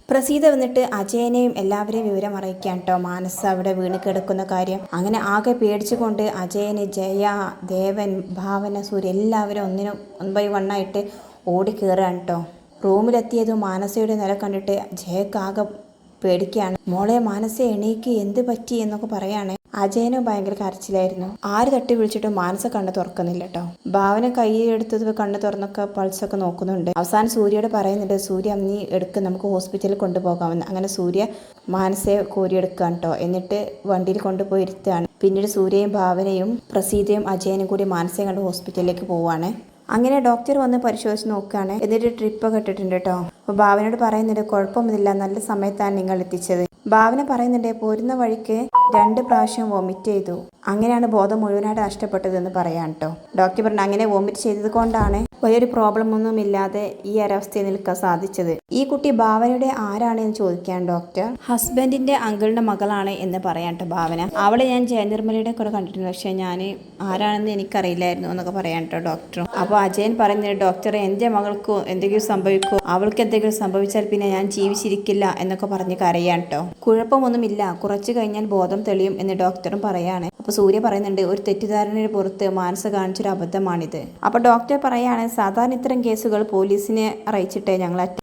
പ്രസീത വന്നിട്ട് അജയനെയും എല്ലാവരെയും വിവരം അറിയിക്കാൻ കേട്ടോ മാനസ അവിടെ വീണ് കിടക്കുന്ന കാര്യം. അങ്ങനെ ആകെ പേടിച്ചുകൊണ്ട് അജയന്, ജയ, ദേവൻ, ഭാവന, സൂര്യ എല്ലാവരും ഒൻ ബൈ വണ്ണായിട്ട് ഓടി കയറുകയാണ് കേട്ടോ. റൂമിലെത്തിയതും മാനസയുടെ നില കണ്ടിട്ട് ജയക്കാകെ പേടിക്കുകയാണ്. മോളെ മാനസ എണീക്ക്, എന്ത് പറ്റി എന്നൊക്കെ പറയാണ്. അജയനും ഭയങ്കര കരച്ചിലായിരുന്നു. ആര് തട്ടി വിളിച്ചിട്ടും മാനസ കണ്ണ് തുറക്കുന്നില്ല കേട്ടോ. ഭാവന കൈയെടുത്തത് കണ്ണ് തുറന്നൊക്കെ പൾസൊക്കെ നോക്കുന്നുണ്ട്. അവസാനം സൂര്യയോട് പറയുന്നുണ്ട്, സൂര്യ നീ എടുക്ക്, നമുക്ക് ഹോസ്പിറ്റലിൽ കൊണ്ടുപോകാമെന്ന്. അങ്ങനെ സൂര്യ മാനസയെ കോരിയെടുക്കുകയാണ് കേട്ടോ. എന്നിട്ട് വണ്ടിയിൽ കൊണ്ടുപോയി ഇരുത്തുകയാണ്. പിന്നീട് സൂര്യയും ഭാവനയും പ്രസീതയും അജയനും കൂടി മാനസയെ കണ്ട് ഹോസ്പിറ്റലിലേക്ക് പോവുകയാണ്. അങ്ങനെ ഡോക്ടർ വന്ന് പരിശോധിച്ച് നോക്കുകയാണ്. എന്നിട്ട് ട്രിപ്പൊക്കെ ഇട്ടിട്ടുണ്ട് കേട്ടോ. അപ്പോൾ ഭാവനയോട് പറയുന്നുണ്ട്, കുഴപ്പമൊന്നുമില്ല, നല്ല സമയത്താണ് നിങ്ങൾ എത്തിച്ചത്. ഭാവന പറയുന്നുണ്ട്, പോരുന്ന വഴിക്ക് 2 പ്രാവശ്യം വോമിറ്റ് ചെയ്തു, അങ്ങനെയാണ് ബോധം മുഴുവനായിട്ട് നഷ്ടപ്പെട്ടതെന്ന് പറയാൻ കേട്ടോ. ഡോക്ടർ പറഞ്ഞു, അങ്ങനെ വോമിറ്റ് ചെയ്തത് കൊണ്ടാണ് വലിയൊരു പ്രോബ്ലം ഒന്നുമില്ലാതെ ഈ ഒരവസ്ഥയിൽ നിൽക്കാൻ സാധിച്ചത്. ഈ കുട്ടി ഭാവനയുടെ ആരാണെന്ന് ചോദിക്കാൻ ഡോക്ടർ. ഹസ്ബൻഡിന്റെ അങ്കിളിന്റെ മകളാണ് എന്ന് പറയാൻ കേട്ടോ ഭാവന. അവളെ ഞാൻ ജയനിർമ്മലയുടെ കൂടെ കണ്ടിട്ടുണ്ട്, പക്ഷെ ഞാൻ ആരാണെന്ന് എനിക്കറിയില്ലായിരുന്നു എന്നൊക്കെ പറയാൻ കേട്ടോ ഡോക്ടർ. അപ്പോൾ അജയൻ പറയുന്നത്, ഡോക്ടറെ എൻ്റെ മകൾക്കോ എന്തെങ്കിലും സംഭവിക്കോ, അവൾക്ക് എന്തെങ്കിലും സംഭവിച്ചാൽ പിന്നെ ഞാൻ ജീവിച്ചിരിക്കില്ല എന്നൊക്കെ പറഞ്ഞ് കരയാൻ കേട്ടോ. കുഴപ്പമൊന്നുമില്ല, കുറച്ച് കഴിഞ്ഞാൽ ബോധം തെളിയും എന്ന് ഡോക്ടറും പറയാണ്. അപ്പോൾ സൂര്യ പറയുന്നുണ്ട്, ഒരു തെറ്റിദ്ധാരണയുടെ പുറത്ത് മാനസ കാണിച്ചൊരു അബദ്ധമാണിത്. അപ്പോൾ ഡോക്ടർ പറയാണ്, സാധാരണ ഇത്തരം കേസുകൾ പോലീസിനെ അറിയിച്ചിട്ടേ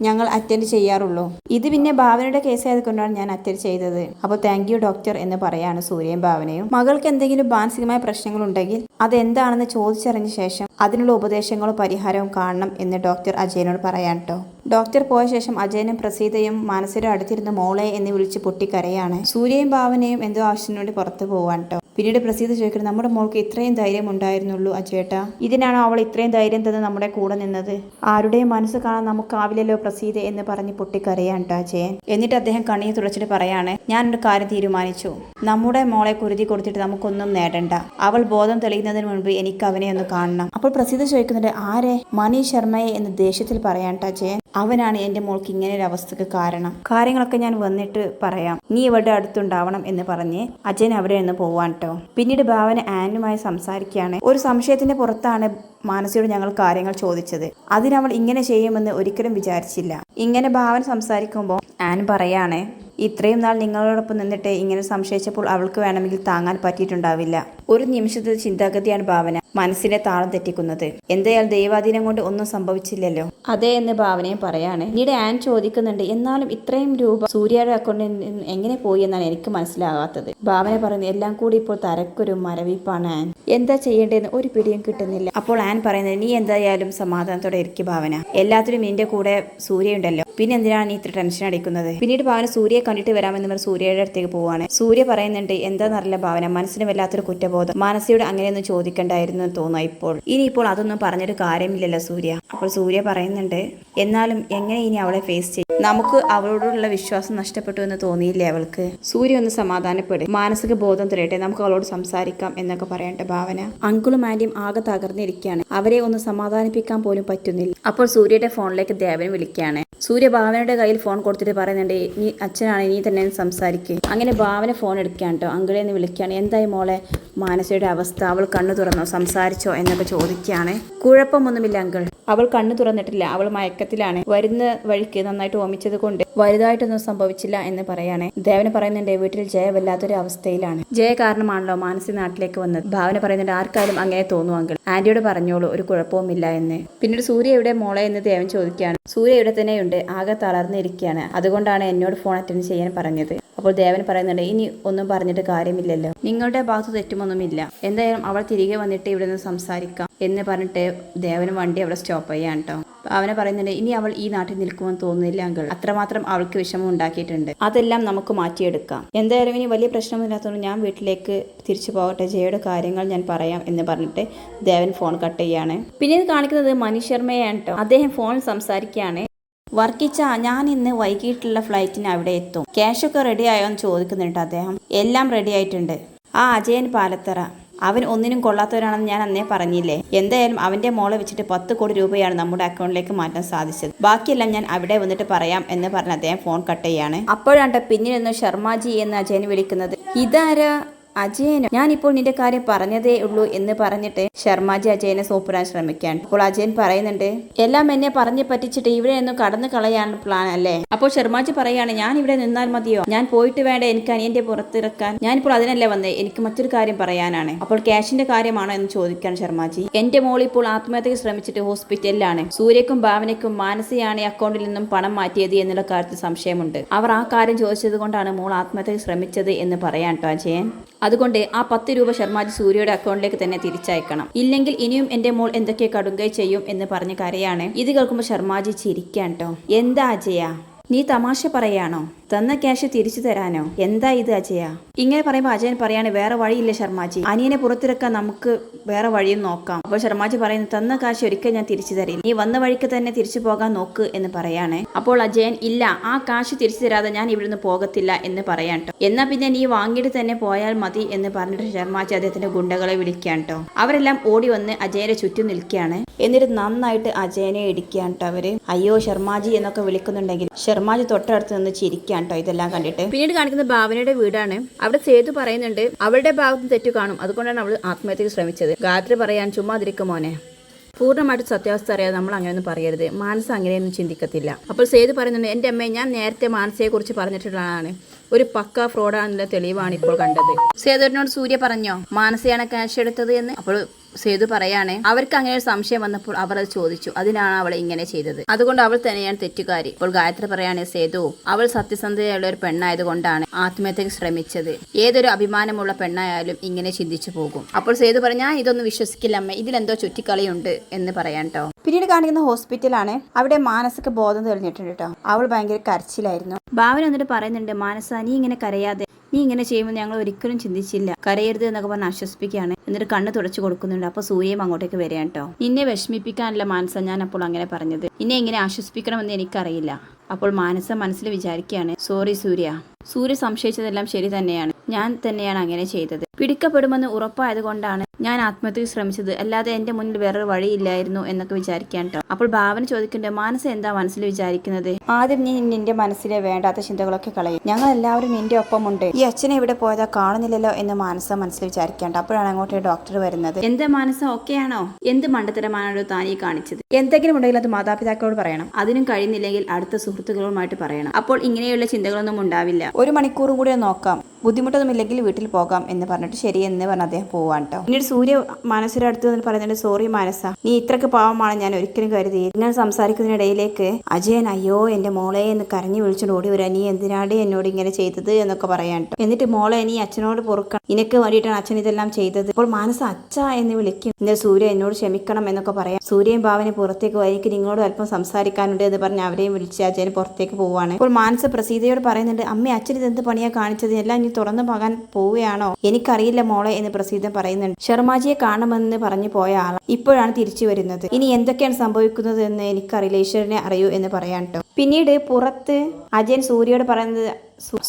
ഞങ്ങൾ അറ്റൻഡ് ചെയ്യാറുള്ളൂ. ഇത് പിന്നെ ഭാവനയുടെ കേസ് ആയതുകൊണ്ടാണ് ഞാൻ അറ്റൻഡ് ചെയ്തത്. അപ്പോൾ താങ്ക് യു ഡോക്ടർ എന്ന് പറയാണ് സൂര്യയും ഭാവനയും. മകൾക്ക് എന്തെങ്കിലും മാനസികമായ പ്രശ്നങ്ങൾ ഉണ്ടെങ്കിൽ അതെന്താണെന്ന് ചോദിച്ചറിഞ്ഞ ശേഷം അതിനുള്ള ഉപദേശങ്ങളും പരിഹാരവും കാണണം എന്ന് ഡോക്ടർ അജയനോട് പറയാൻ കേട്ടോ. ഡോക്ടർ പോയ ശേഷം അജയനും പ്രസീതയും മാനസയുടെ അടുത്തിരുന്ന് മോളെ എന്ന് വിളിച്ച് പൊട്ടിക്കരയാണ്. സൂര്യയും ഭാവനയും എന്തോ ആവശ്യത്തിന് വേണ്ടി പുറത്തു പോവാൻ കേട്ടോ. പിന്നീട് പ്രസീത ചോദിക്കുന്നത്, നമ്മുടെ മോൾക്ക് ഇത്രയും ധൈര്യം ഉണ്ടായിരുന്നുള്ളൂ അജയേട്ടാ, ഇതിനാണോ അവൾ ഇത്രയും ധൈര്യം തന്ന് നമ്മുടെ കൂടെ നിന്നത്? ആരുടെയും മനസ്സ് കാണാൻ നമുക്കാവില്ലല്ലോ പ്രസീത എന്ന് പറഞ്ഞ് പൊട്ടിക്കരയാൻ കേട്ടോ അജയൻ. എന്നിട്ട് അദ്ദേഹം കണ്ണീർ തുടച്ചിട്ട് പറയാണ്, ഞാനൊരു കാര്യം തീരുമാനിച്ചു, നമ്മുടെ മോളെ കുരുതി കൊടുത്തിട്ട് നമുക്കൊന്നും നേടണ്ട, അവൾ ബോധം തെളിയുന്നതിന് മുൻപ് എനിക്ക് അവനെ ഒന്ന് കാണണം. അപ്പോൾ പ്രസീത ചോദിക്കുന്നുണ്ട്, ആരെ? മണി ശർമ്മയെ എന്ന് ദേഷ്യത്തിൽ പറയാൻ കേട്ടോ അജയൻ. അവനാണ് എൻ്റെ മോൾക്ക് ഇങ്ങനെ ഒരു അവസ്ഥക്ക് കാരണം. കാര്യങ്ങളൊക്കെ ഞാൻ വന്നിട്ട് പറയാം, നീ ഇവിടെ അടുത്തുണ്ടാവണം എന്ന് പറഞ്ഞ് അജയൻ അവിടെ നിന്ന് പോവാൻ കേട്ടോ. പിന്നീട് ഭാവന ആനുമായി സംസാരിക്കുകയാണ്. ഒരു സംശയത്തിന്റെ പുറത്താണ് മാനസയോട് ഞങ്ങൾ കാര്യങ്ങൾ ചോദിച്ചത്. അതിനവൾ ഇങ്ങനെ ചെയ്യുമെന്ന് ഒരിക്കലും വിചാരിച്ചില്ല. ഇങ്ങനെ ഭാവന സംസാരിക്കുമ്പോൾ ആൻ പറയാണ്, ഇത്രയും നാൾ നിങ്ങളോടൊപ്പം നിന്നിട്ട് ഇങ്ങനെ സംശയിച്ചപ്പോൾ അവൾക്ക് വേണമെങ്കിൽ താങ്ങാൻ പറ്റിയിട്ടുണ്ടാവില്ല. ഒരു നിമിഷത്തെ ചിന്താഗതിയാണ് ഭാവന മനസ്സിനെ താളം തെറ്റിക്കുന്നത്. എന്തായാലും ദൈവാധീനം കൊണ്ട് ഒന്നും സംഭവിച്ചില്ലല്ലോ. അതേ എന്ന് ഭാവനയും പറയാണ്. പിന്നീട് ആൻ ചോദിക്കുന്നുണ്ട്, എന്നാലും ഇത്രയും രൂപ സൂര്യയുടെ അക്കൗണ്ടിൽ നിന്ന് എങ്ങനെ പോയി എന്നാണ് എനിക്ക് മനസ്സിലാകാത്തത്. ഭാവന പറയുന്നത്, എല്ലാം കൂടി ഇപ്പോൾ തരക്കൊരു മരവിപ്പാണ് ആൻ, എന്താ ചെയ്യേണ്ടതെന്ന് ഒരു പിടിയും കിട്ടുന്നില്ല. അപ്പോൾ ആൻ പറയുന്നത്, നീ എന്തായാലും സമാധാനത്തോടെ ഇരിക്കും ഭാവന, എല്ലാത്തിനും നിന്റെ കൂടെ സൂര്യ ഉണ്ടല്ലോ, പിന്നെ എന്തിനാണ് നീ ഇത്ര ടെൻഷൻ അടിക്കുന്നത്? പിന്നീട് ഭാവന സൂര്യയെ കണ്ടിട്ട് വരാമെന്ന് പറഞ്ഞ് സൂര്യയുടെ അടുത്തേക്ക് പോവാണ്. സൂര്യ പറയുന്നുണ്ട്, എന്താണെന്നറിയില്ല ഭാവന, മനസ്സിന് വല്ലാത്തൊരു കുറ്റബോധം, മാനസിയോട് അങ്ങനെയൊന്നും ചോദിക്കണ്ടായിരുന്നു എന്ന് തോന്നുന്നു. ഇനിയിപ്പോൾ അതൊന്നും പറഞ്ഞൊരു കാര്യമില്ലല്ലോ സൂര്യ. അപ്പോൾ സൂര്യ പറയുന്നുണ്ട്, എന്നാലും എങ്ങനെ ഇനി അവളെ ഫേസ് ചെയ്യും? നമുക്ക് അവളോടുള്ള വിശ്വാസം നഷ്ടപ്പെട്ടു എന്ന് തോന്നിയില്ലേ അവൾക്ക്? സൂര്യ ഒന്ന് സമാധാനപ്പെടും, മാനസിക ബോധം തരട്ടെ, നമുക്ക് അവളോട് സംസാരിക്കാം എന്നൊക്കെ പറയട്ടെ ഭാവന. അങ്കിളും ആന്റിയും ആകെ തകർന്നിരിക്കുകയാണ്, അവരെ ഒന്ന് സമാധാനിപ്പിക്കാൻ പോലും പറ്റുന്നില്ല. അപ്പോൾ സൂര്യയുടെ ഫോണിലേക്ക് ദേവൻ വിളിക്കുകയാണ്. സൂര്യ ഭാവനയുടെ കയ്യിൽ ഫോൺ കൊടുത്തിട്ട് പറയുന്നുണ്ട്, നീ അച്ഛനാണ്, നീ തന്നെ സംസാരിക്കുക. അങ്ങനെ ഭാവന ഫോൺ എടുക്കുകയാണ് കേട്ടോ. അങ്കിളെ എന്ന് വിളിക്കുകയാണ്. എന്തായി മോളെ മാനസയുടെ അവസ്ഥ, അവൾ കണ്ണു തുറന്നോ, സംസാരിച്ചോ എന്നൊക്കെ ചോദിക്കുകയാണ്. കുഴപ്പമൊന്നുമില്ല അങ്കിൾ, അവൾ കണ്ണു തുറന്നിട്ടില്ല, അവൾ മയക്കത്തിലാണ്, വരുന്ന വഴിക്ക് നന്നായിട്ട് ഓമിച്ചത് കൊണ്ട് വലുതായിട്ടൊന്നും സംഭവിച്ചില്ല എന്ന് പറയാണ്. ദേവന് പറയുന്നുണ്ട്, വീട്ടിൽ ജയ വല്ലാത്തൊരു അവസ്ഥയിലാണ്, ജയ കാരണമാണല്ലോ മാനസി നാട്ടിലേക്ക് വന്നത്. ഭാവന പറയുന്നുണ്ട്, ആർക്കായാലും അങ്ങനെ തോന്നും അങ്കിൾ, ആന്റിയോട് പറഞ്ഞോളൂ, ഒരു കുഴപ്പവുമില്ല എന്ന്. പിന്നീട് സൂര്യ എവിടെ മോളെ എന്ന് ദേവൻ ചോദിക്കുകയാണ്. സൂര്യ ഇവിടെ തന്നെയുണ്ട്, ആകെ തളർന്നിരിക്കുകയാണ്, അതുകൊണ്ടാണ് എന്നോട് ഫോൺ അറ്റൻഡ് ചെയ്യാൻ പറഞ്ഞത്. അപ്പോൾ ദേവൻ പറയുന്നുണ്ട്, ഇനി ഒന്നും പറഞ്ഞിട്ട് കാര്യമില്ലല്ലോ, നിങ്ങളുടെ ഭാഗത്ത് തെറ്റുമൊന്നുമില്ല, എന്തായാലും അവൾ തിരികെ വന്നിട്ട് ഇവിടെ നിന്ന് സംസാരിക്കാം എന്ന് പറഞ്ഞിട്ട് ദേവന് വണ്ടി അവിടെ സ്റ്റോപ്പ് ചെയ്യാൻ കേട്ടോ. അവനെ പറയുന്നുണ്ട്, ഇനി അവൾ ഈ നാട്ടിൽ നിൽക്കുമെന്ന് തോന്നുന്നില്ല അങ്കിൾ, അത്രമാത്രം അവൾക്ക് വിഷമം ഉണ്ടാക്കിയിട്ടുണ്ട്, അതെല്ലാം നമുക്ക് മാറ്റിയെടുക്കാം. എന്തായാലും ഇനി വലിയ പ്രശ്നമൊന്നുമില്ലാത്തതുകൊണ്ട് ഞാൻ വീട്ടിലേക്ക് തിരിച്ചു പോകട്ടെ, ജയയുടെ കാര്യങ്ങൾ ഞാൻ പറയാം എന്ന് പറഞ്ഞിട്ട് ദേവൻ ഫോൺ കട്ട് ചെയ്യാണ്. പിന്നീട് കാണിക്കുന്നത് മണി ശർമ്മയാണ് കേട്ടോ. അദ്ദേഹം ഫോണിൽ സംസാരിക്കുകയാണ്. വർക്കിച്ച, ഞാൻ ഇന്ന് വൈകിട്ടുള്ള ഫ്ലൈറ്റിന് അവിടെ എത്തും, ക്യാഷൊക്കെ റെഡി ആയോ എന്ന് ചോദിക്കുന്നുണ്ട് അദ്ദേഹം. എല്ലാം റെഡി ആയിട്ടുണ്ട്. ആ അജയൻ പാലത്തറ, അവൻ ഒന്നിനും കൊള്ളാത്തവരാണെന്ന് ഞാൻ അന്നേ പറഞ്ഞില്ലേ. എന്തായാലും അവന്റെ മോളെ വെച്ചിട്ട് 10 കോടി രൂപയാണ് നമ്മുടെ അക്കൗണ്ടിലേക്ക് മാറ്റാൻ സാധിച്ചത്, ബാക്കിയെല്ലാം ഞാൻ അവിടെ വന്നിട്ട് പറയാം എന്ന് പറഞ്ഞ് അദ്ദേഹം ഫോൺ കട്ട് ചെയ്യാണ്. അപ്പോഴാണ് പിന്നിൽ നിന്ന് ശർമാജി എന്ന് അജയൻ വിളിക്കുന്നത്. ഇതാരാ അജയനോ? ഞാനിപ്പോൾ നിന്റെ കാര്യം പറഞ്ഞതേ ഉള്ളൂ എന്ന് പറഞ്ഞിട്ട് ശർമാജി അജയനെ സോപ്പിടാൻ ശ്രമിക്കാൻ. അപ്പോൾ അജയൻ പറയുന്നുണ്ട്, എല്ലാം എന്നെ പറഞ്ഞു പറ്റിച്ചിട്ട് ഇവിടെ നിന്നും കടന്നു കളയാൻ പ്ലാൻ അല്ലേ? അപ്പോൾ ശർമാജി പറയാണ്, ഞാൻ ഇവിടെ നിന്നാൽ മതിയോ? ഞാൻ പോയിട്ട് വേണ്ട എനിക്ക് അനിയന്റെ പുറത്തിറക്കാൻ. ഞാനിപ്പോൾ അതിനല്ലേ വന്നേ, എനിക്ക് മറ്റൊരു കാര്യം പറയാനാണ്. അപ്പോൾ ക്യാഷിന്റെ കാര്യമാണോ എന്ന് ചോദിക്കാൻ ശർമാജി. എന്റെ മോൾ ഇപ്പോൾ ആത്മഹത്യക്ക് ശ്രമിച്ചിട്ട് ഹോസ്പിറ്റലിലാണ്. സൂര്യക്കും ഭാവനയ്ക്കും മാനസിയാണ് അക്കൗണ്ടിൽ നിന്നും പണം മാറ്റിയത് എന്നുള്ള കാര്യത്തിൽ സംശയമുണ്ട്. അവർ ആ കാര്യം ചോദിച്ചത് കൊണ്ടാണ് മോൾ ആത്മഹത്യക്ക് ശ്രമിച്ചത് എന്ന് പറയാൻ കേട്ടോ അജയൻ. അതുകൊണ്ട് ആ 10 രൂപ ശർമാജി സൂര്യയുടെ അക്കൗണ്ടിലേക്ക് തന്നെ തിരിച്ചയക്കണം. ഇല്ലെങ്കിൽ ഇനിയും എന്റെ മോൾ എന്തൊക്കെ കടുങ്കൈ ചെയ്യും എന്ന് പറഞ്ഞ് കരയാണ്. ഇത് കേൾക്കുമ്പോൾ ശർമാജി ചിരിക്കാൻ കേട്ടോ. എന്താ അജയ, നീ തമാശ പറയാണോ? തന്ന ക്യാഷ് തിരിച്ചു തരാനോ? എന്താ ഇത് അജയ? ഇങ്ങനെ പറയുമ്പോൾ അജയൻ പറയാണ്, വേറെ വഴിയില്ല ശർമാജി, അനിയനെ പുറത്തിറക്കാൻ നമുക്ക് വേറെ വഴിയും നോക്കാം. അപ്പോൾ ശർമാജി പറയുന്നു, തന്ന കാശ് ഒരിക്കൽ ഞാൻ തിരിച്ചു തരില്ല, നീ വന്ന വഴിക്ക് തന്നെ തിരിച്ചു പോകാൻ നോക്ക് എന്ന് പറയാണ്. അപ്പോൾ അജയൻ, ഇല്ല, ആ കാശ് തിരിച്ചു തരാതെ ഞാൻ ഇവിടുന്ന് പോകത്തില്ല എന്ന് പറയാൻ കേട്ടോ. എന്നാ പിന്നെ നീ വാങ്ങിയിട്ട് തന്നെ പോയാൽ മതി എന്ന് പറഞ്ഞിട്ട് ശർമാജി അദ്ദേഹത്തിന്റെ ഗുണ്ടകളെ വിളിക്കാൻ കേട്ടോ. അവരെല്ലാം ഓടി വന്ന് അജയനെ ചുറ്റും നിൽക്കുകയാണ്. എന്നിട്ട് നന്നായിട്ട് അജയനെ ഇടിക്കാൻ കേട്ടോ അവര്. അയ്യോ ശർമാജി എന്നൊക്കെ വിളിക്കുന്നുണ്ടെങ്കിൽ ശർമാജി തൊട്ടടുത്ത് നിന്ന് ചിരിക്കാൻ കേട്ടോ ഇതെല്ലാം കണ്ടിട്ട്. പിന്നീട് കാണിക്കുന്നത് ഭാവനയുടെ വീടാണ്. അവിടെ സേതു പറയുന്നുണ്ട് അവളുടെ ഭാഗത്ത് തെറ്റു കാണും, അതുകൊണ്ടാണ് അവൾ ആത്മഹത്യക്ക് ശ്രമിച്ചത്. ഗായത്രി പറയാൻ, ചുമ്മാതിരിക്കും മോനെ, പൂർണ്ണമായിട്ട് സത്യാവസ്ഥ അറിയാതെ നമ്മൾ അങ്ങനെയൊന്നും പറയരുത്, മാനസ അങ്ങനെയൊന്നും ചിന്തിക്കത്തില്ല. അപ്പോൾ സേതു പറയുന്നുണ്ട്, എൻ്റെ അമ്മയെ ഞാൻ നേരത്തെ മാനസയെക്കുറിച്ച് പറഞ്ഞിട്ടുള്ളതാണ്, ഒരു പക്ക ഫ്രോഡാണെന്നുള്ള തെളിവാണ് ഇപ്പോൾ കണ്ടത്. സേതുവിനോട് സൂര്യ പറഞ്ഞോ മാനസയാണ് ക്യാഷ് എടുത്തത് എന്ന്? അപ്പോൾ സേതു പറയാണ്, അവർക്ക് അങ്ങനെ ഒരു സംശയം വന്നപ്പോൾ അവർ അത് ചോദിച്ചു, അതിനാണ് അവൾ ഇങ്ങനെ ചെയ്തത്, അതുകൊണ്ട് അവൾ തന്നെയാണ് തെറ്റുകാരി. ഇപ്പോൾ ഗായത്രി പറയാണ്, സേതു അവൾ സത്യസന്ധതയുള്ള ഒരു പെണ്ണായതുകൊണ്ടാണ് ആത്മഹത്യക്ക് ശ്രമിച്ചത്, ഏതൊരു അഭിമാനമുള്ള പെണ്ണായാലും ഇങ്ങനെ ചിന്തിച്ചു പോകും. അപ്പോൾ സേതു പറഞ്ഞു, ഞാൻ ഇതൊന്നും വിശ്വസിക്കില്ല അമ്മ, ഇതിലെന്തോ ചുറ്റിക്കളിയുണ്ട് എന്ന് പറയാൻ കേട്ടോ. പിന്നീട് കാണിക്കുന്ന ഹോസ്പിറ്റലാണ്. അവിടെ മാനസിക ബോധം തെളിഞ്ഞിട്ടുണ്ട് കേട്ടോ. അവൾ ഭയങ്കര കരച്ചിലായിരുന്നു. ഭാവന എന്നിട്ട് പറയുന്നുണ്ട്, മാനസ നീ ഇങ്ങനെ കരയാതെ, നീ ഇങ്ങനെ ചെയ്യുമ്പോൾ ഞങ്ങൾ ഒരിക്കലും ചിന്തിച്ചില്ല, കരയരുത് എന്നൊക്കെ പറഞ്ഞ് ആശ്വസിപ്പിക്കുകയാണ്. എന്നിട്ട് കണ്ണ് തുടച്ചു കൊടുക്കുന്നുണ്ട്. അപ്പോൾ സൂര്യയും അങ്ങോട്ടേക്ക് വരികയാണ് കേട്ടോ. നിന്നെ വിഷമിപ്പിക്കാനല്ല മാനസ ഞാൻ അപ്പോൾ അങ്ങനെ പറഞ്ഞത്, നിന്നെ എങ്ങനെ ആശ്വസിപ്പിക്കണമെന്ന് എനിക്കറിയില്ല. അപ്പോൾ മാനസ മനസ്സിൽ വിചാരിക്കുകയാണ്, സോറി സൂര്യ, സൂര്യ സംശയിച്ചതെല്ലാം ശരി തന്നെയാണ്, ഞാൻ തന്നെയാണ് അങ്ങനെ ചെയ്തത്, പിടിക്കപ്പെടുമെന്ന് ഉറപ്പായത് കൊണ്ടാണ് ഞാൻ ആത്മഹത്യക്ക് ശ്രമിച്ചത്, അല്ലാതെ എന്റെ മുന്നിൽ വേറൊരു വഴിയില്ലായിരുന്നു എന്നൊക്കെ വിചാരിക്കാൻ കേട്ടോ. അപ്പോൾ ഭാവന ചോദിക്കുന്നുണ്ട്, മാനസ എന്താ മനസ്സിൽ വിചാരിക്കുന്നത്? ആദ്യം നീ നിന്റെ മനസ്സിലെ വേണ്ടാത്ത ചിന്തകളൊക്കെ കളയും, ഞങ്ങൾ എല്ലാവരും നിന്റെ ഒപ്പമുണ്ട്, ഈ അച്ഛനെ ഇവിടെ പോയതാ കാണുന്നില്ലല്ലോ എന്ന് മാനസ മനസ്സിൽ വിചാരിക്കാണ്ട്. അപ്പോഴാണ് അങ്ങോട്ട് ഡോക്ടർ വരുന്നത്. എന്താ മാനസ ഓക്കെ ആണോ? എന്ത് മണ്ടത്തരമാണോ താനീ കാണിച്ചത്? എന്തെങ്കിലും ഉണ്ടെങ്കിൽ അത് മാതാപിതാക്കളോട് പറയണം, അതിനും കഴിയുന്നില്ലെങ്കിൽ അടുത്ത സുഹൃത്തുക്കളുമായിട്ട് പറയണം, അപ്പോൾ ഇങ്ങനെയുള്ള ചിന്തകളൊന്നും ഉണ്ടാവില്ല. 1 മണിക്കൂർ കൂടി നോക്കാം, ബുദ്ധിമുട്ടൊന്നുമില്ലെങ്കിൽ വീട്ടിൽ പോകാം എന്ന് പറഞ്ഞിട്ട് ശരിയെന്ന് പറഞ്ഞ് അദ്ദേഹം പോവാൻ കേട്ടോ. പിന്നീട് സൂര്യ മാനസയുടെ അടുത്ത് നിന്ന് പറയുന്നുണ്ട്, സോറി മാനസ, നീ ഇത്രക്ക് പാവമാണ് ഞാൻ ഒരിക്കലും കരുതി. ഇങ്ങനെ സംസാരിക്കുന്നതിനിടയിലേക്ക് അജയൻ, അയ്യോ എന്റെ മോളെ എന്ന് കരഞ്ഞു വിളിച്ചോണ്ട് ഓടി വരാൻ, നീ എന്തിനാണ് എന്നോട് ഇങ്ങനെ ചെയ്തത് എന്നൊക്കെ പറയാൻ കേട്ടോ. എന്നിട്ട് മോളെ നീ അച്ഛനോട് പൊറുക്കണം, നിനക്ക് വേണ്ടിയിട്ടാണ് അച്ഛൻ ഇതെല്ലാം ചെയ്തത്. അപ്പോൾ മാനസ അച്ഛ എന്ന് വിളിക്കും. എന്നിട്ട് സൂര്യ എന്നോട് ക്ഷമിക്കണം എന്നൊക്കെ പറയാം. സൂര്യയും ഭാവനെ പുറത്തേക്ക് എനിക്ക് നിങ്ങളോട് അല്പം സംസാരിക്കാനുണ്ട് എന്ന് പറഞ്ഞ് അവരെയും വിളിച്ച് അജയൻ പുറത്തേക്ക് പോവാണ്. അപ്പോൾ മാനസ പ്രസീതയോട് പറയുന്നുണ്ട്, അമ്മ അച്ഛൻ ഇതെന്ത് പണിയാ കാണിച്ചത്, എല്ലാം നീ തുറന്നു പോകാൻ പോവുകയാണോ? എനിക്കറിയില്ല മോളെ എന്ന് പ്രസീത പറയുന്നുണ്ട്. ശർമാജിയെ കാണുമെന്ന് പറഞ്ഞു പോയ ആളാണ്, ഇപ്പോഴാണ് തിരിച്ചു വരുന്നത്, ഇനി എന്തൊക്കെയാണ് സംഭവിക്കുന്നത് എന്ന് എനിക്കറിയില്ല, ഈശ്വരനെ അറിയൂ എന്ന് പറയാൻ കേട്ടോ. പിന്നീട് പുറത്ത് അജയൻ സൂര്യയോട് പറയുന്നത്,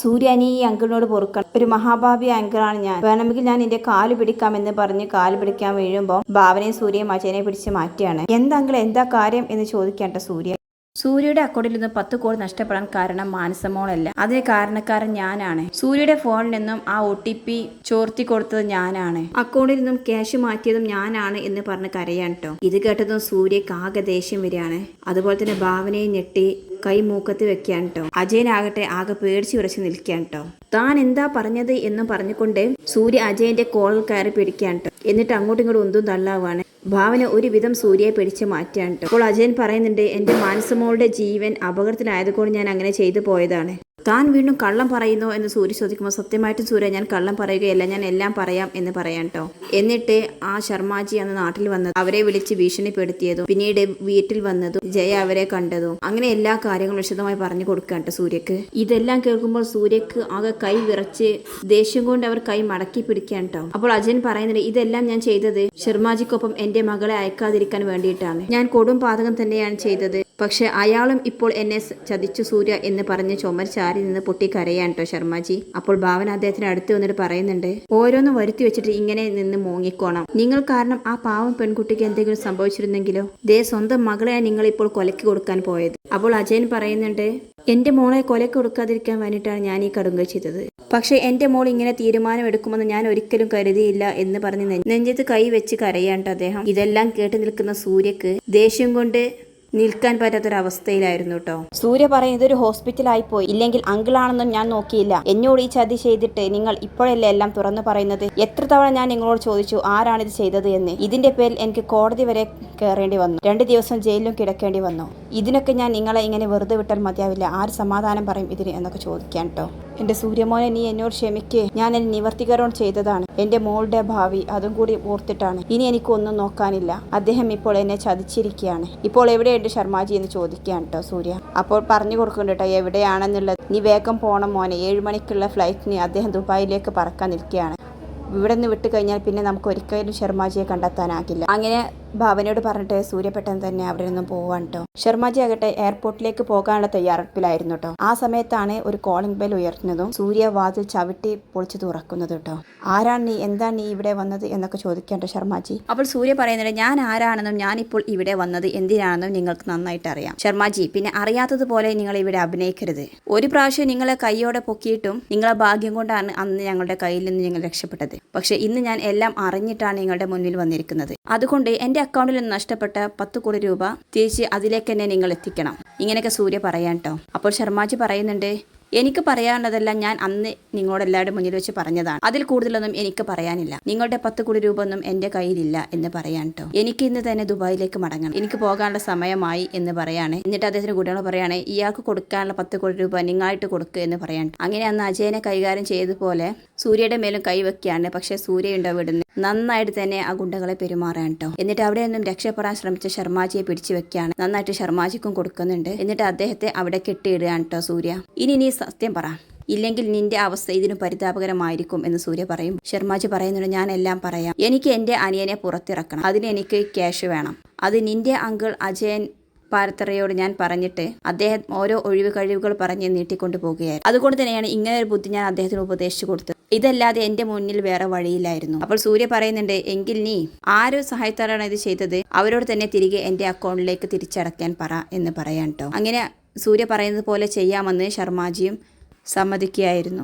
സൂര്യ നീ ഈ അങ്കിളിനോട് പൊറുക്കണം, ഒരു മഹാഭാവി അങ്കിളാണ് ഞാൻ, വേണമെങ്കിൽ ഞാൻ നിന്റെ കാല് പിടിക്കാമെന്ന് പറഞ്ഞ് കാല് പിടിക്കാൻ വീഴുമ്പോൾ ഭാവനയും സൂര്യയും അജയനെ പിടിച്ച് മാറ്റിയാണ്. എന്താ അങ്കിൾ എന്താ കാര്യം എന്ന് ചോദിക്കേണ്ട സൂര്യ. സൂര്യയുടെ അക്കൗണ്ടിൽ നിന്ന് 10 കോടി നഷ്ടപ്പെടാൻ കാരണം മാനസമോളല്ല, അതിന് കാരണക്കാരൻ ഞാനാണ്. സൂര്യയുടെ ഫോണിൽ നിന്നും ആ OTP ചോർത്തി കൊടുത്തത് ഞാനാണ്, അക്കൗണ്ടിൽ നിന്നും ക്യാഷ് മാറ്റിയതും ഞാനാണ് എന്ന് പറഞ്ഞ് കരയാൻ കേട്ടോ. ഇത് കേട്ടതും സൂര്യക്ക് ആകെ ദേഷ്യം വരികയാണ്. അതുപോലെ തന്നെ ഭാവനയെ ഞെട്ടി കൈ മൂക്കത്ത് വെക്കാൻ കേട്ടോ. അജയനാകട്ടെ ആകെ പേടിച്ച് വിറച്ച് നിൽക്കാൻ കേട്ടോ. താൻ എന്താ പറഞ്ഞത് എന്നും പറഞ്ഞുകൊണ്ട് സൂര്യ അജയന്റെ കോളിൽ കയറി പിടിക്കാൻ കേട്ടോ. എന്നിട്ട് അങ്ങോട്ടും ഇങ്ങോട്ടും ഒന്നും തള്ളാവാണ്. ഭാവന ഒരുവിധം സൂര്യയെ പിടിച്ച് മാറ്റാൻ കേട്ടോ. അപ്പോൾ അജയൻ പറയുന്നുണ്ട്, എന്റെ മാനസമോളുടെ ജീവൻ അപകടത്തിലായതുകൊണ്ട് ഞാൻ അങ്ങനെ ചെയ്തു പോയതാണ്. താൻ വീണ്ടും കള്ളം പറയുന്നോ എന്ന് സൂര്യ ചോദിക്കുമ്പോൾ, സത്യമായിട്ടും സൂര്യ ഞാൻ കള്ളം പറയുകയല്ല, ഞാൻ എല്ലാം പറയാം എന്ന് പറയാൻ കേട്ടോ. എന്നിട്ട് ആ ശർമാജി അന്ന് നാട്ടിൽ വന്നത്, അവരെ വിളിച്ച് ഭീഷണിപ്പെടുത്തിയതും പിന്നീട് വീട്ടിൽ വന്നതും ജയ അവരെ കണ്ടതും അങ്ങനെ എല്ലാ കാര്യങ്ങളും വിശദമായി പറഞ്ഞു കൊടുക്കാൻ കേട്ടോ സൂര്യക്ക്. ഇതെല്ലാം കേൾക്കുമ്പോൾ സൂര്യക്ക് ആകെ കൈ വിറച്ച് ദേഷ്യം കൊണ്ട് അവർ കൈ മടക്കി പിടിക്കാൻ കേട്ടോ. അപ്പോൾ അജയൻ പറയുന്നുണ്ട്, ഇതെല്ലാം ഞാൻ ചെയ്തത് ശർമാജിക്കൊപ്പം എന്റെ മകളെ അയക്കാതിരിക്കാൻ വേണ്ടിയിട്ടാണ്, ഞാൻ കൊടും പാതകം തന്നെയാണ് ചെയ്തത്, പക്ഷെ അയാളും ഇപ്പോൾ എന്നെ ചതിച്ചു സൂര്യ എന്ന് പറഞ്ഞ് ചുമർ ചാരി നിന്ന് പൊട്ടിക്കരയാണ് കേട്ടോ ശർമാജി. അപ്പോൾ ഭാവന അദ്ദേഹത്തിന് അടുത്ത് വന്നിട്ട് പറയുന്നുണ്ട്, ഓരോന്നും വരുത്തി വെച്ചിട്ട് ഇങ്ങനെ നിന്ന് മോങ്ങിക്കോണം. നിങ്ങൾ കാരണം ആ പാവം പെൺകുട്ടിക്ക് എന്തെങ്കിലും സംഭവിച്ചിരുന്നെങ്കിലോ? ദേ സ്വന്തം മകളെയാണ് നിങ്ങൾ ഇപ്പോൾ കൊലയ്ക്ക് കൊടുക്കാൻ പോയത്. അപ്പോൾ അജയൻ പറയുന്നുണ്ട്, എന്റെ മോളെ കൊലയ്ക്ക് കൊടുക്കാതിരിക്കാൻ വേണ്ടിയിട്ടാണ് ഞാൻ ഈ കടുങ്കൈ ചെയ്തത്. പക്ഷെ എന്റെ മോൾ ഇങ്ങനെ തീരുമാനമെടുക്കുമെന്ന് ഞാൻ ഒരിക്കലും കരുതിയില്ല എന്ന് പറഞ്ഞ് നെഞ്ചത്ത് കൈ വെച്ച് കരയാണ്ട് അദ്ദേഹം. ഇതെല്ലാം കേട്ട് നിൽക്കുന്ന സൂര്യക്ക് ദേഷ്യം കൊണ്ട് നിൽക്കാൻ പറ്റാത്തൊരവസ്ഥയിലായിരുന്നു കേട്ടോ. സൂര്യ പറയുന്നത് ഒരു ഹോസ്പിറ്റലായി പോയി, ഇല്ലെങ്കിൽ അങ്കിളാണെന്നും ഞാൻ നോക്കിയില്ല. എന്നോട് ഈ ചതി ചെയ്തിട്ട് നിങ്ങൾ ഇപ്പോഴല്ലേ എല്ലാം തുറന്നു പറയുന്നത്? എത്ര തവണ ഞാൻ നിങ്ങളോട് ചോദിച്ചു ആരാണിത് ചെയ്തത് എന്ന്. ഇതിന്റെ പേരിൽ എനിക്ക് കോടതി വരെ കയറേണ്ടി വന്നു, 2 ദിവസം ജയിലിലും കിടക്കേണ്ടി വന്നു. ഇതിനൊക്കെ ഞാൻ നിങ്ങളെ ഇങ്ങനെ വെറുതെ വിട്ടാൽ മതിയാവില്ല. ആര് സമാധാനം പറയും ഇതിന് എന്നൊക്കെ ചോദിക്കാൻ കേട്ടോ. എന്റെ സൂര്യമോനെ, നീ എന്നോട് ക്ഷമിക്കേ. ഞാൻ എന്നെ നിവർത്തികരണം ചെയ്തതാണ്. എന്റെ മോളുടെ ഭാവി അതും കൂടി ഓർത്തിട്ടാണ്. ഇനി എനിക്കൊന്നും നോക്കാനില്ല. അദ്ദേഹം ഇപ്പോൾ എന്നെ ചതിച്ചിരിക്കുകയാണ്. ഇപ്പോൾ എവിടെയുണ്ട് ശർമാജി എന്ന് ചോദിക്കുകയാണ് കേട്ടോ സൂര്യ. അപ്പോൾ പറഞ്ഞു കൊടുക്കുന്നുണ്ട് കേട്ടോ എവിടെയാണെന്നുള്ളത്. നീ വേഗം പോണം മോനെ, 7 മണിക്കുള്ള ഫ്ലൈറ്റിന് അദ്ദേഹം ദുബായിലേക്ക് പറക്കാൻ നിൽക്കുകയാണ്. ഇവിടെ നിന്ന് വിട്ട് കഴിഞ്ഞാൽ പിന്നെ നമുക്ക് ഒരിക്കലും ശർമാജിയെ കണ്ടെത്താനാകില്ല. അങ്ങനെ ഭാവനയോട് പറഞ്ഞിട്ട് സൂര്യ പെട്ടെന്ന് തന്നെ അവിടെ നിന്നും പോവാൻ കേട്ടോ. ശർമാജി ആകട്ടെ എയർപോർട്ടിലേക്ക് പോകാനുള്ള തയ്യാറെടുപ്പിലായിരുന്നു കേട്ടോ. ആ സമയത്താണ് ഒരു കോളിംഗ് ബെൽ ഉയർത്തുന്നതും സൂര്യ വാതിൽ ചവിട്ടി പൊളിച്ചു തുറക്കുന്നത് കേട്ടോ. ആരാണ് നീ, എന്താണ് നീ ഇവിടെ വന്നത് എന്നൊക്കെ ചോദിക്കണ്ടോ ശർമാജി. അപ്പോൾ സൂര്യ പറയുന്നത്, ഞാൻ ആരാണെന്നും ഞാനിപ്പോൾ ഇവിടെ വന്നത് എന്തിനാണെന്നും നിങ്ങൾക്ക് നന്നായിട്ട് അറിയാം ശർമാജി. പിന്നെ അറിയാത്തതുപോലെ നിങ്ങൾ ഇവിടെ അഭിനയിക്കരുത്. ഒരു പ്രാവശ്യം നിങ്ങളെ കൈയോടെ പൊക്കിയിട്ടും നിങ്ങളെ ഭാഗ്യം കൊണ്ടാണ് അന്ന് ഞങ്ങളുടെ കയ്യിൽ നിന്ന് നിങ്ങൾ രക്ഷപ്പെട്ടത്. പക്ഷെ ഇന്ന് ഞാൻ എല്ലാം അറിഞ്ഞിട്ടാണ് നിങ്ങളുടെ മുന്നിൽ വന്നിരിക്കുന്നത്. അതുകൊണ്ട് എന്റെ അക്കൗണ്ടിൽ നിന്ന് നഷ്ടപ്പെട്ട 10 കോടി രൂപ തിരിച്ച് അതിലേക്ക് തന്നെ നിങ്ങൾ എത്തിക്കണം. ഇങ്ങനെയൊക്കെ സൂര്യ പറയാൻ കേട്ടോ. അപ്പോൾ ശർമാജി പറയുന്നുണ്ട്, എനിക്ക് പറയാനുള്ളതെല്ലാം ഞാൻ അന്ന് നിങ്ങളോടെല്ലാവരുടെ മുന്നിൽ വെച്ച് പറഞ്ഞതാണ്. അതിൽ കൂടുതലൊന്നും എനിക്ക് പറയാനില്ല. നിങ്ങളുടെ 10 കോടി രൂപ ഒന്നും എന്റെ കയ്യിലില്ല എന്ന് പറയാൻ കേട്ടോ. എനിക്ക് ഇന്ന് തന്നെ ദുബായിലേക്ക് മടങ്ങണം. എനിക്ക് പോകാനുള്ള സമയമായി എന്ന് പറയാണ്. എന്നിട്ട് അദ്ദേഹത്തിന് കുട്ടികൾ പറയാണ്, ഇയാൾക്ക് കൊടുക്കാനുള്ള 10 കോടി രൂപ നിങ്ങളായിട്ട് കൊടുക്കുക എന്ന് പറയാൻ. അങ്ങനെ അന്ന് അജയനെ കൈകാര്യം ചെയ്തതുപോലെ സൂര്യയുടെ മേലും കൈവയ്ക്കുകയാണ്. പക്ഷെ സൂര്യ ഉണ്ടോ വിടുന്നു നന്നായിട്ട് തന്നെ ആ ഗുണ്ടകളെ പെരുമാറാൻ കേട്ടോ. എന്നിട്ട് അവിടെ നിന്നും രക്ഷപ്പെടാൻ ശ്രമിച്ച ശർമാജിയെ പിടിച്ചു വെക്കുകയാണ്. നന്നായിട്ട് ശർമാജിക്കും കൊടുക്കുന്നുണ്ട്. എന്നിട്ട് അദ്ദേഹത്തെ അവിടെ കെട്ടിയിടുകയാണ് കേട്ടോ സൂര്യ. ഇനി നീ സത്യം പറ, ഇല്ലെങ്കിൽ നിന്റെ അവസ്ഥ ഇതിന് പരിതാപകരമായിരിക്കും എന്ന് സൂര്യ പറയും. ശർമാജി പറയുന്നുണ്ട്, ഞാൻ എല്ലാം പറയാം. എനിക്ക് എന്റെ അനിയനെ പുറത്തിറക്കണം. അതിന് എനിക്ക് ക്യാഷ് വേണം. അത് നിന്റെ അങ്കിൾ അജയൻ പാരത്തറയോട് ഞാൻ പറഞ്ഞിട്ട് അദ്ദേഹം ഓരോ ഒഴിവ് കഴിവുകൾ പറഞ്ഞ് നീട്ടിക്കൊണ്ടു പോകുകയായിരുന്നു. അതുകൊണ്ട് തന്നെയാണ് ഇങ്ങനെ ഒരു ബുദ്ധി ഞാൻ അദ്ദേഹത്തിന് ഉപദേശിച്ചു കൊടുത്തത്. ഇതല്ലാതെ എന്റെ മുന്നിൽ വേറെ വഴിയില്ലായിരുന്നു. അപ്പോൾ സൂര്യ പറയുന്നുണ്ട്, എങ്കിൽ നീ ആരോ സഹായത്താലാണ് ഇത് ചെയ്തത്, അവരോട് തന്നെ തിരികെ എന്റെ അക്കൗണ്ടിലേക്ക് തിരിച്ചടക്കാൻ പറ എന്ന് പറയാൻ കേട്ടോ. അങ്ങനെ സൂര്യ പറയുന്നത് പോലെ ചെയ്യാമെന്ന് ശർമാജിയും സമ്മതിക്കുകയായിരുന്നു.